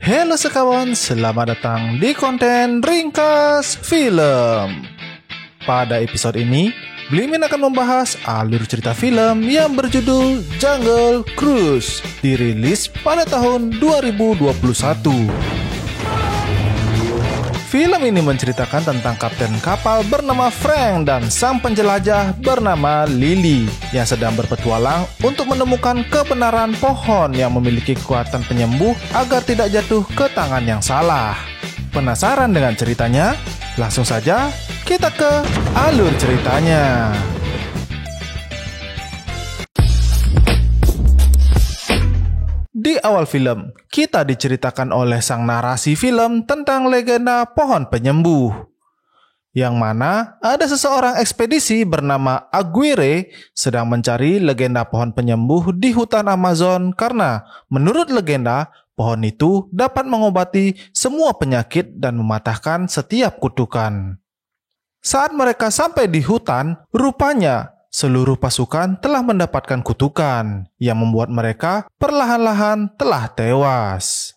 Halo sekawan, selamat datang di konten Ringkas Film. Pada episode ini, Blimin akan membahas alur cerita film yang berjudul Jungle Cruise, dirilis pada tahun 2021. Film ini menceritakan tentang kapten kapal bernama Frank dan sang penjelajah bernama Lily yang sedang berpetualang untuk menemukan kebenaran pohon yang memiliki kekuatan penyembuh agar tidak jatuh ke tangan yang salah. Penasaran dengan ceritanya? Langsung saja kita ke alur ceritanya. Di awal film, kita diceritakan oleh sang narasi film tentang legenda pohon penyembuh. Yang mana ada seseorang ekspedisi bernama Aguirre sedang mencari legenda pohon penyembuh di hutan Amazon karena menurut legenda, pohon itu dapat mengobati semua penyakit dan mematahkan setiap kutukan. Saat mereka sampai di hutan, rupanya seluruh pasukan telah mendapatkan kutukan yang membuat mereka perlahan-lahan telah tewas.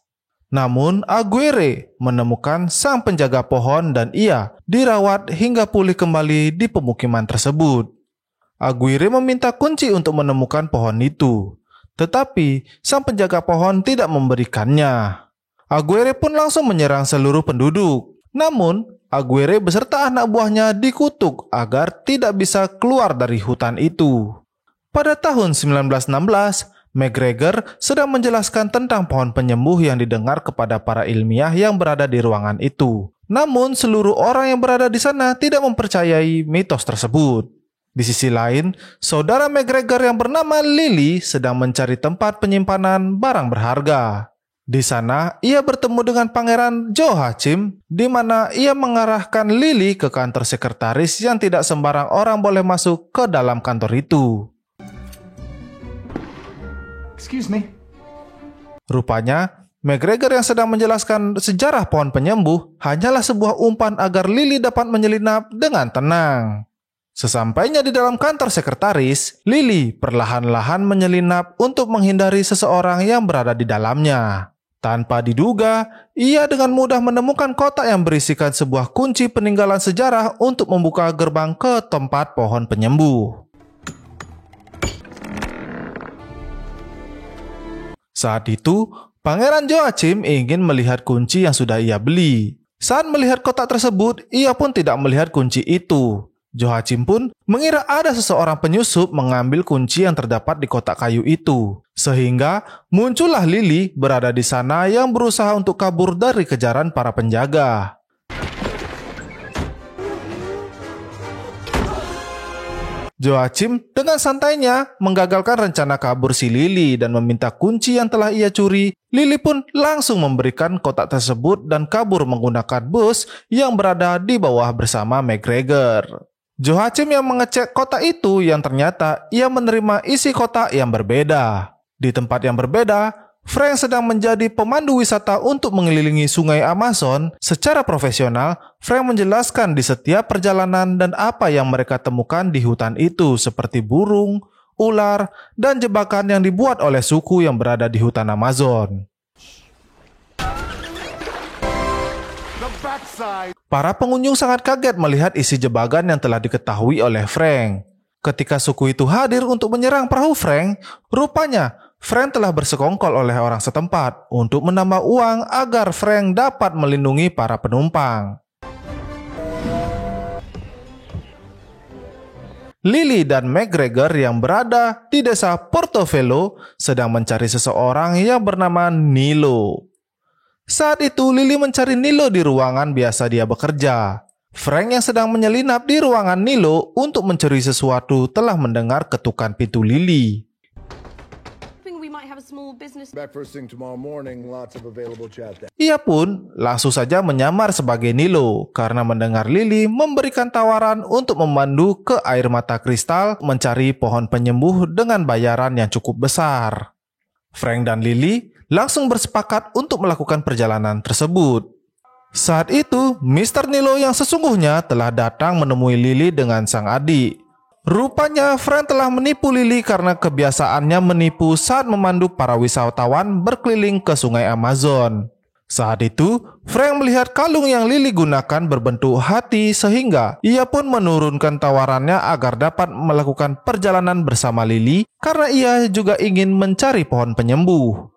Namun Aguirre menemukan sang penjaga pohon dan ia dirawat hingga pulih kembali di pemukiman tersebut. Aguirre meminta kunci untuk menemukan pohon itu, tetapi sang penjaga pohon tidak memberikannya. Aguirre pun langsung menyerang seluruh penduduk. Namun Aguirre beserta anak buahnya dikutuk agar tidak bisa keluar dari hutan itu. Pada tahun 1916, McGregor sedang menjelaskan tentang pohon penyembuh yang didengar kepada para ilmiah yang berada di ruangan itu. Namun seluruh orang yang berada di sana tidak mempercayai mitos tersebut. Di sisi lain, saudara McGregor yang bernama Lily sedang mencari tempat penyimpanan barang berharga. Di sana, ia bertemu dengan Pangeran Joachim, di mana ia mengarahkan Lily ke kantor sekretaris yang tidak sembarang orang boleh masuk ke dalam kantor itu. Excuse me. Rupanya, McGregor yang sedang menjelaskan sejarah pohon penyembuh hanyalah sebuah umpan agar Lily dapat menyelinap dengan tenang. Sesampainya di dalam kantor sekretaris, Lily perlahan-lahan menyelinap untuk menghindari seseorang yang berada di dalamnya. Tanpa diduga, ia dengan mudah menemukan kotak yang berisikan sebuah kunci peninggalan sejarah untuk membuka gerbang ke tempat pohon penyembuh. Saat itu, Pangeran Joachim ingin melihat kunci yang sudah ia beli. Saat melihat kotak tersebut, ia pun tidak melihat kunci itu. Joachim pun mengira ada seseorang penyusup mengambil kunci yang terdapat di kotak kayu itu. Sehingga muncullah Lily berada di sana yang berusaha untuk kabur dari kejaran para penjaga. Joachim dengan santainya menggagalkan rencana kabur si Lily dan meminta kunci yang telah ia curi. Lily pun langsung memberikan kotak tersebut dan kabur menggunakan bus yang berada di bawah bersama McGregor. Joachim yang mengecek kotak itu yang ternyata ia menerima isi kotak yang berbeda. Di tempat yang berbeda, Frank sedang menjadi pemandu wisata untuk mengelilingi sungai Amazon. Secara profesional, Frank menjelaskan di setiap perjalanan dan apa yang mereka temukan di hutan itu seperti burung, ular, dan jebakan yang dibuat oleh suku yang berada di hutan Amazon. Para pengunjung sangat kaget melihat isi jebakan yang telah diketahui oleh Frank. Ketika suku itu hadir untuk menyerang perahu Frank, rupanya Frank telah bersekongkol oleh orang setempat untuk menambah uang agar Frank dapat melindungi para penumpang. Lily dan McGregor yang berada di desa Portofelo sedang mencari seseorang yang bernama Nilo. Saat itu Lily mencari Nilo di ruangan biasa dia bekerja. Frank yang sedang menyelinap di ruangan Nilo untuk mencuri sesuatu telah mendengar ketukan pintu Lily. Ia pun langsung saja menyamar sebagai Nilo karena mendengar Lily memberikan tawaran untuk memandu ke air mata kristal mencari pohon penyembuh dengan bayaran yang cukup besar. Frank dan Lily langsung bersepakat untuk melakukan perjalanan tersebut. Saat itu, Mr. Nilo yang sesungguhnya telah datang menemui Lily dengan sang adik. Rupanya Frank telah menipu Lily karena kebiasaannya menipu saat memandu para wisatawan berkeliling ke sungai Amazon. Saat itu, Frank melihat kalung yang Lily gunakan berbentuk hati sehingga ia pun menurunkan tawarannya agar dapat melakukan perjalanan bersama Lily karena ia juga ingin mencari pohon penyembuh.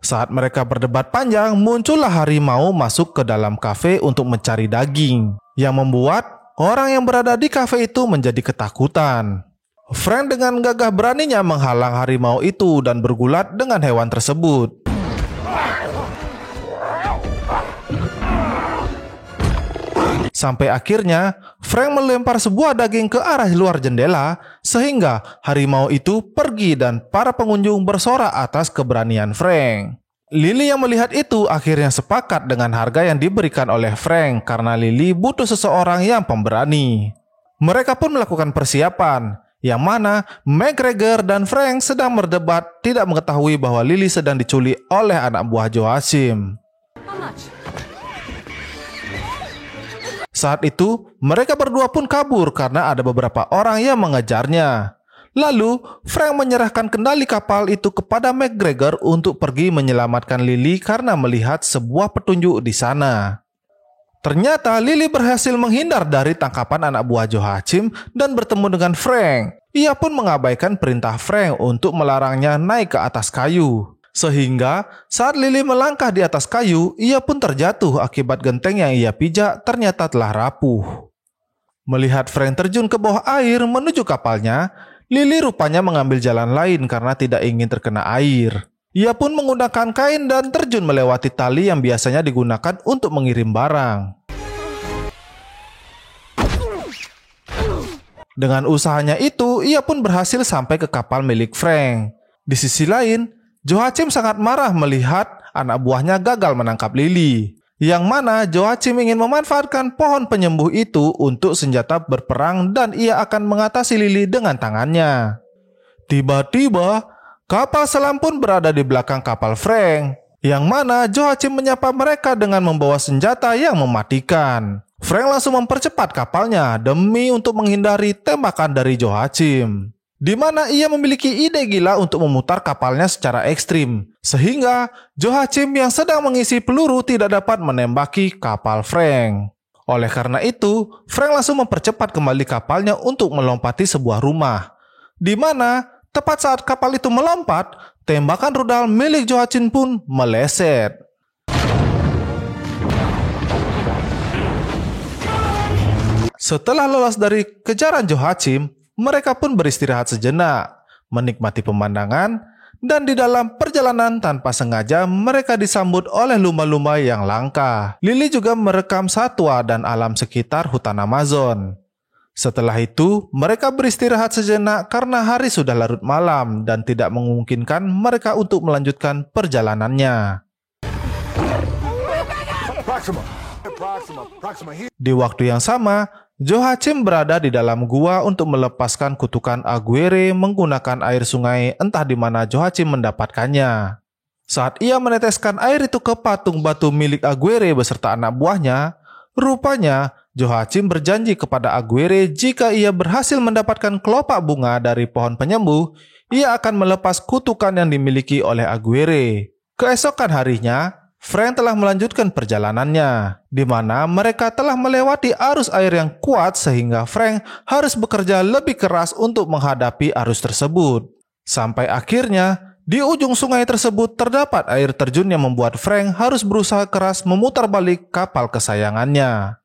Saat mereka berdebat panjang, muncullah harimau masuk ke dalam kafe untuk mencari daging, yang membuat orang yang berada di kafe itu menjadi ketakutan. Frank dengan gagah beraninya menghalang harimau itu dan bergulat dengan hewan tersebut. Sampai akhirnya, Frank melempar sebuah daging ke arah luar jendela, sehingga harimau itu pergi dan para pengunjung bersorak atas keberanian Frank. Lily yang melihat itu akhirnya sepakat dengan harga yang diberikan oleh Frank karena Lily butuh seseorang yang pemberani. Mereka pun melakukan persiapan, yang mana McGregor dan Frank sedang berdebat tidak mengetahui bahwa Lily sedang diculik oleh anak buah Joachim. Saat itu, mereka berdua pun kabur karena ada beberapa orang yang mengejarnya. Lalu, Frank menyerahkan kendali kapal itu kepada McGregor untuk pergi menyelamatkan Lily karena melihat sebuah petunjuk di sana. Ternyata Lily berhasil menghindar dari tangkapan anak buah Joachim dan bertemu dengan Frank. Ia pun mengabaikan perintah Frank untuk melarangnya naik ke atas kayu. Sehingga saat Lily melangkah di atas kayu, ia pun terjatuh akibat genteng yang ia pijak ternyata telah rapuh. Melihat Frank terjun ke bawah air menuju kapalnya, Lily rupanya mengambil jalan lain karena tidak ingin terkena air. Ia pun menggunakan kain dan terjun melewati tali yang biasanya digunakan untuk mengirim barang. Dengan usahanya itu, ia pun berhasil sampai ke kapal milik Frank. Di sisi lain, Joachim sangat marah melihat anak buahnya gagal menangkap Lily, yang mana Joachim ingin memanfaatkan pohon penyembuh itu untuk senjata berperang dan ia akan mengatasi Lily dengan tangannya. Tiba-tiba, kapal selam pun berada di belakang kapal Frank, yang mana Joachim menyapa mereka dengan membawa senjata yang mematikan. Frank langsung mempercepat kapalnya demi untuk menghindari tembakan dari Joachim, di mana ia memiliki ide gila untuk memutar kapalnya secara ekstrim, sehingga Joachim yang sedang mengisi peluru tidak dapat menembaki kapal Frank. Oleh karena itu, Frank langsung mempercepat kembali kapalnya untuk melompati sebuah rumah, di mana tepat saat kapal itu melompat, tembakan rudal milik Joachim pun meleset. Setelah lolos dari kejaran Joachim, mereka pun beristirahat sejenak, menikmati pemandangan, dan di dalam perjalanan tanpa sengaja mereka disambut oleh lumba-lumba yang langka. Lily juga merekam satwa dan alam sekitar hutan Amazon. Setelah itu, mereka beristirahat sejenak karena hari sudah larut malam dan tidak memungkinkan mereka untuk melanjutkan perjalanannya. Di waktu yang sama, Joachim berada di dalam gua untuk melepaskan kutukan Aguirre menggunakan air sungai, entah di mana Joachim mendapatkannya. Saat ia meneteskan air itu ke patung batu milik Aguirre beserta anak buahnya, rupanya Joachim berjanji kepada Aguirre jika ia berhasil mendapatkan kelopak bunga dari pohon penyembuh, ia akan melepas kutukan yang dimiliki oleh Aguirre. Keesokan harinya, Frank telah melanjutkan perjalanannya, di mana mereka telah melewati arus air yang kuat sehingga Frank harus bekerja lebih keras untuk menghadapi arus tersebut. Sampai akhirnya, di ujung sungai tersebut terdapat air terjun yang membuat Frank harus berusaha keras memutar balik kapal kesayangannya.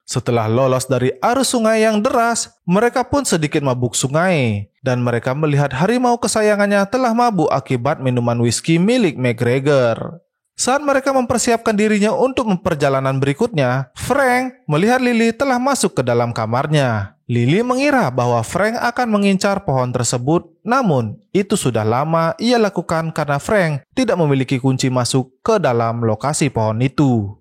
Setelah lolos dari arus sungai yang deras, mereka pun sedikit mabuk sungai, dan mereka melihat harimau kesayangannya telah mabuk akibat minuman whisky milik McGregor. Saat mereka mempersiapkan dirinya untuk perjalanan berikutnya, Frank melihat Lily telah masuk ke dalam kamarnya. Lily mengira bahwa Frank akan mengincar pohon tersebut, namun itu sudah lama ia lakukan karena Frank tidak memiliki kunci masuk ke dalam lokasi pohon itu.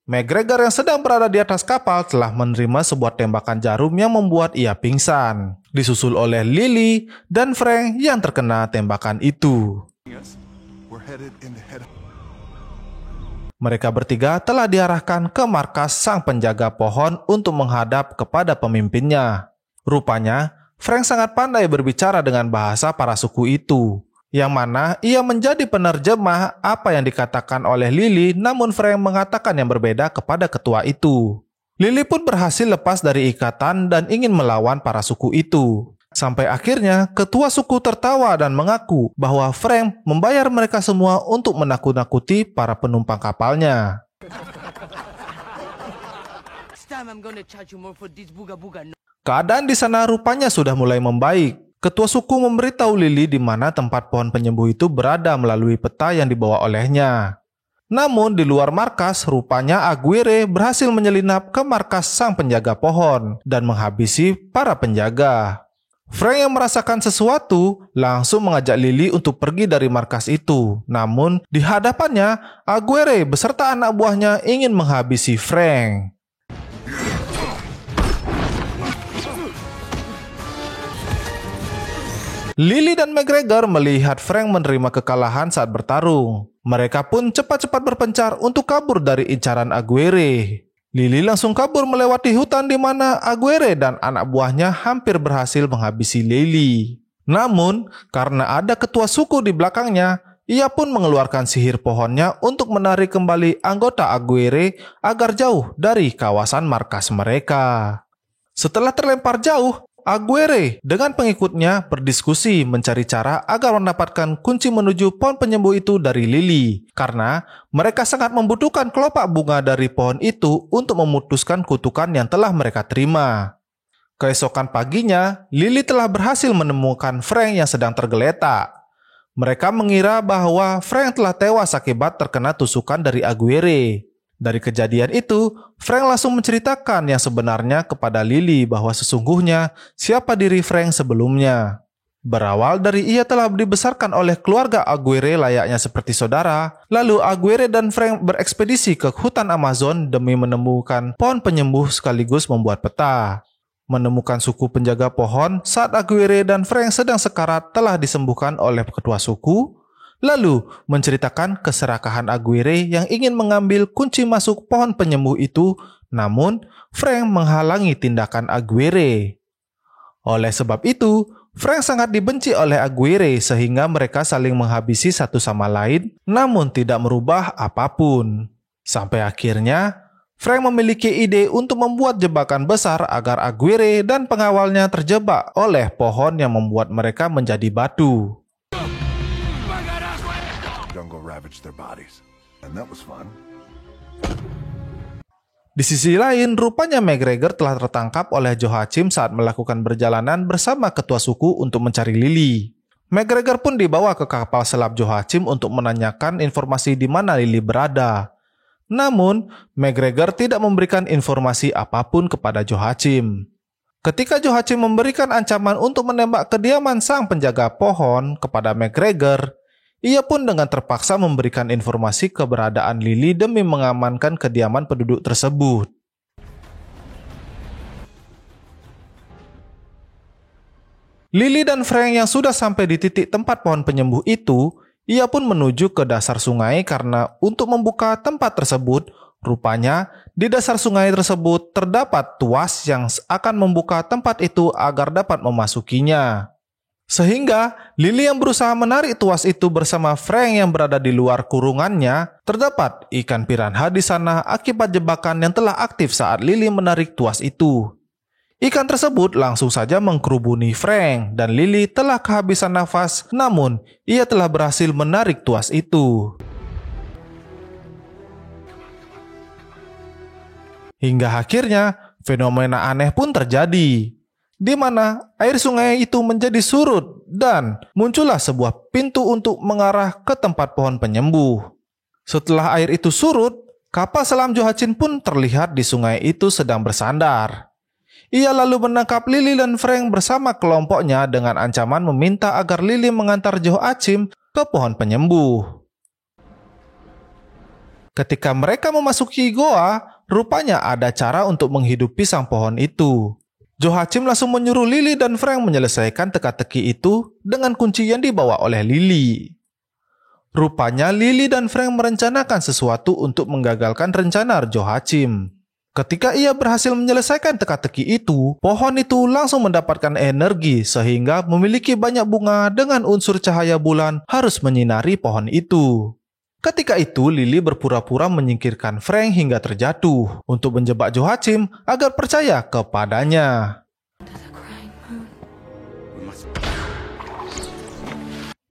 McGregor yang sedang berada di atas kapal telah menerima sebuah tembakan jarum yang membuat ia pingsan, disusul oleh Lily dan Frank yang terkena tembakan itu. Mereka bertiga telah diarahkan ke markas sang penjaga pohon untuk menghadap kepada pemimpinnya. Rupanya, Frank sangat pandai berbicara dengan bahasa para suku itu, yang mana ia menjadi penerjemah apa yang dikatakan oleh Lily, namun Frank mengatakan yang berbeda kepada ketua itu. Lily pun berhasil lepas dari ikatan dan ingin melawan para suku itu. Sampai akhirnya ketua suku tertawa dan mengaku bahwa Frank membayar mereka semua untuk menakut-nakuti para penumpang kapalnya. Keadaan di sana rupanya sudah mulai membaik. Ketua suku memberitahu Lily di mana tempat pohon penyembuh itu berada melalui peta yang dibawa olehnya. Namun di luar markas, rupanya Aguirre berhasil menyelinap ke markas sang penjaga pohon dan menghabisi para penjaga. Frank yang merasakan sesuatu langsung mengajak Lily untuk pergi dari markas itu. Namun di hadapannya, Aguirre beserta anak buahnya ingin menghabisi Frank. Lily dan McGregor melihat Frank menerima kekalahan saat bertarung. Mereka pun cepat-cepat berpencar untuk kabur dari incaran Aguirre. Lily langsung kabur melewati hutan di mana Aguirre dan anak buahnya hampir berhasil menghabisi Lily. Namun, karena ada ketua suku di belakangnya, ia pun mengeluarkan sihir pohonnya untuk menarik kembali anggota Aguirre agar jauh dari kawasan markas mereka. Setelah terlempar jauh, Aguirre dengan pengikutnya berdiskusi mencari cara agar mendapatkan kunci menuju pohon penyembuh itu dari Lily, karena mereka sangat membutuhkan kelopak bunga dari pohon itu untuk memutuskan kutukan yang telah mereka terima. Keesokan paginya, Lily telah berhasil menemukan Frank yang sedang tergeletak. Mereka mengira bahwa Frank telah tewas akibat terkena tusukan dari Aguirre. Dari kejadian itu, Frank langsung menceritakan yang sebenarnya kepada Lily bahwa sesungguhnya siapa diri Frank sebelumnya. Berawal dari ia telah dibesarkan oleh keluarga Aguirre layaknya seperti saudara, lalu Aguirre dan Frank berekspedisi ke hutan Amazon demi menemukan pohon penyembuh sekaligus membuat peta. Menemukan suku penjaga pohon saat Aguirre dan Frank sedang sekarat telah disembuhkan oleh ketua suku, lalu menceritakan keserakahan Aguirre yang ingin mengambil kunci masuk pohon penyembuh itu, namun Frank menghalangi tindakan Aguirre. Oleh sebab itu, Frank sangat dibenci oleh Aguirre sehingga mereka saling menghabisi satu sama lain, namun tidak merubah apapun. Sampai akhirnya, Frank memiliki ide untuk membuat jebakan besar agar Aguirre dan pengawalnya terjebak oleh pohon yang membuat mereka menjadi batu. Di sisi lain, rupanya McGregor telah tertangkap oleh Joachim saat melakukan perjalanan bersama ketua suku untuk mencari Lily. McGregor pun dibawa ke kapal selam Joachim untuk menanyakan informasi di mana Lily berada. Namun, McGregor tidak memberikan informasi apapun kepada Joachim. Ketika Joachim memberikan ancaman untuk menembak kediaman sang penjaga pohon kepada McGregor, ia pun dengan terpaksa memberikan informasi keberadaan Lily demi mengamankan kediaman penduduk tersebut. Lily dan Frank yang sudah sampai di titik tempat pohon penyembuh itu, ia pun menuju ke dasar sungai karena untuk membuka tempat tersebut, rupanya di dasar sungai tersebut terdapat tuas yang akan membuka tempat itu agar dapat memasukinya. Sehingga Lily yang berusaha menarik tuas itu bersama Frank yang berada di luar kurungannya, terdapat ikan piranha di sana akibat jebakan yang telah aktif saat Lily menarik tuas itu. Ikan tersebut langsung saja mengkerubuni Frank dan Lily telah kehabisan nafas, namun ia telah berhasil menarik tuas itu. Hingga akhirnya fenomena aneh pun terjadi, di mana air sungai itu menjadi surut dan muncullah sebuah pintu untuk mengarah ke tempat pohon penyembuh. Setelah air itu surut, kapal selam Joachim pun terlihat di sungai itu sedang bersandar. Ia lalu menangkap Lily dan Frank bersama kelompoknya dengan ancaman meminta agar Lily mengantar Joachim ke pohon penyembuh. Ketika mereka memasuki goa, rupanya ada cara untuk menghidupi sang pohon itu. Joachim langsung menyuruh Lily dan Frank menyelesaikan teka-teki itu dengan kunci yang dibawa oleh Lily. Rupanya Lily dan Frank merencanakan sesuatu untuk menggagalkan rencana Joachim. Ketika ia berhasil menyelesaikan teka-teki itu, pohon itu langsung mendapatkan energi sehingga memiliki banyak bunga dengan unsur cahaya bulan harus menyinari pohon itu. Ketika itu, Lily berpura-pura menyingkirkan Frank hingga terjatuh untuk menjebak Joachim agar percaya kepadanya.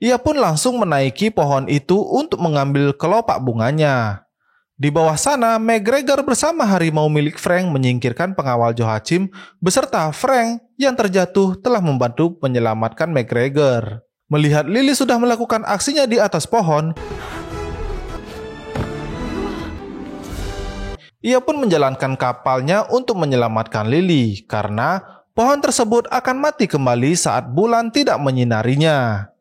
Ia pun langsung menaiki pohon itu untuk mengambil kelopak bunganya. Di bawah sana, McGregor bersama harimau milik Frank menyingkirkan pengawal Joachim beserta Frank yang terjatuh telah membantu menyelamatkan McGregor. Melihat Lily sudah melakukan aksinya di atas pohon, ia pun menjalankan kapalnya untuk menyelamatkan Lily karena pohon tersebut akan mati kembali saat bulan tidak menyinarinya.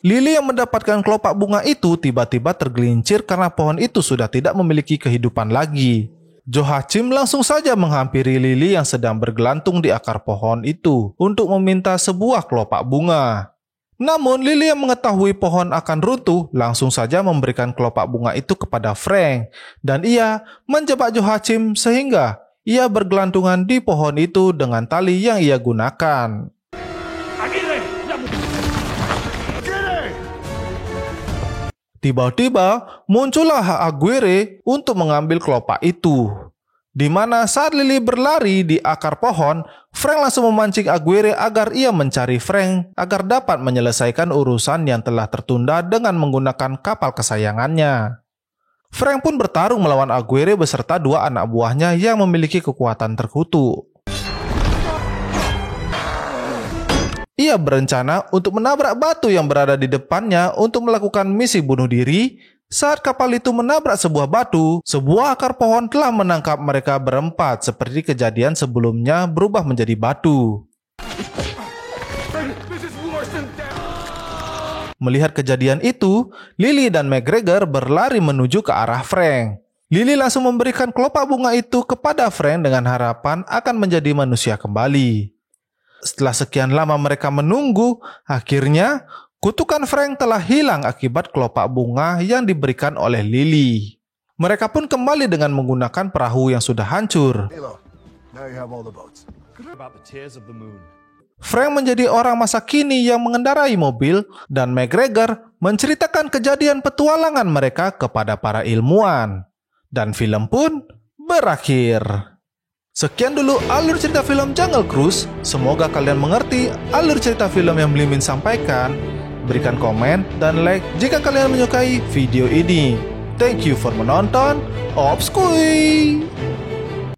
Lily yang mendapatkan kelopak bunga itu tiba-tiba tergelincir karena pohon itu sudah tidak memiliki kehidupan lagi. Joachim langsung saja menghampiri Lily yang sedang bergelantung di akar pohon itu untuk meminta sebuah kelopak bunga. Namun Lily yang mengetahui pohon akan runtuh langsung saja memberikan kelopak bunga itu kepada Frank dan ia menjebak Joachim sehingga ia bergelantungan di pohon itu dengan tali yang ia gunakan. Tiba-tiba muncullah Aguirre untuk mengambil kelopak itu. Di mana saat Lily berlari di akar pohon, Frank langsung memancing Aguirre agar ia mencari Frank agar dapat menyelesaikan urusan yang telah tertunda dengan menggunakan kapal kesayangannya. Frank pun bertarung melawan Aguirre beserta dua anak buahnya yang memiliki kekuatan terkutuk. Ia berencana untuk menabrak batu yang berada di depannya untuk melakukan misi bunuh diri. Saat kapal itu menabrak sebuah batu, sebuah akar pohon telah menangkap mereka berempat seperti kejadian sebelumnya berubah menjadi batu. Melihat kejadian itu, Lily dan McGregor berlari menuju ke arah Frank. Lily langsung memberikan kelopak bunga itu kepada Frank dengan harapan akan menjadi manusia kembali. Setelah sekian lama mereka menunggu, akhirnya kutukan Frank telah hilang akibat kelopak bunga yang diberikan oleh Lily. Mereka pun kembali dengan menggunakan perahu yang sudah hancur. Frank menjadi orang masa kini yang mengendarai mobil dan McGregor menceritakan kejadian petualangan mereka kepada para ilmuwan. Dan film pun berakhir. Sekian dulu alur cerita film Jungle Cruise. Semoga kalian mengerti alur cerita film yang Blimin sampaikan. Berikan komen dan like jika kalian menyukai video ini. Thank you for menonton. Obskuy!